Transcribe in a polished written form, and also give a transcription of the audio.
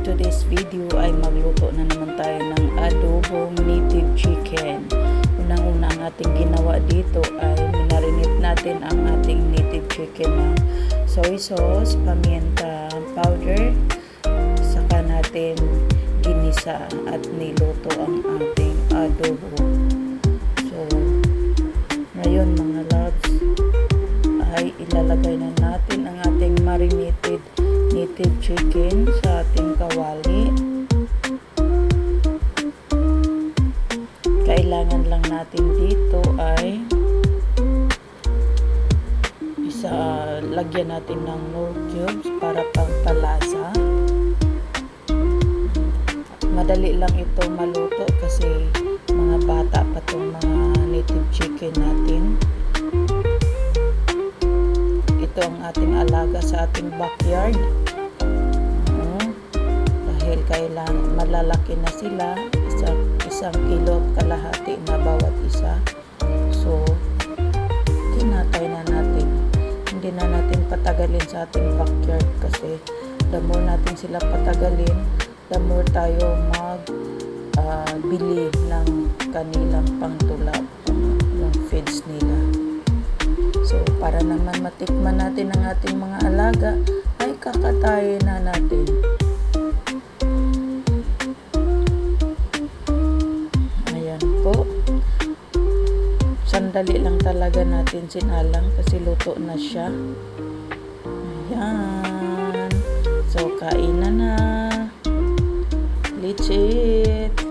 today's video ay magluto na naman tayo ng adobong native chicken. Unang-una ang ating ginawa dito ay minarinate natin ang ating native chicken ng soy sauce, paminta powder, saka natin ginisa at niluto ang ating adobo. So, ngayon mga loves, ay ilalagay na natin ang ating marinated native chicken sa ating kawali. Kailangan lang natin dito ay lagyan natin ng Knorr cubes para pampalasa. Madali lang ito maluto kasi mga bata pa itong mga native chicken natin. Ito ang ating alaga sa ating backyard. Dahil kailangan malalaki na sila, isang kilo at kalahati na bawat isa. So, tinatay na natin. Hindi na natin patagalin sa ating backyard kasi the more natin sila patagalin, the more tayo bili ng kanilang pangtulak, yung feeds nila. So, para naman matikman natin ang ating mga alaga, ay kakatayin na natin. Ayan po. Sandali lang talaga natin sinalang kasi luto na siya. Ayan. So, kain na na. Let's eat.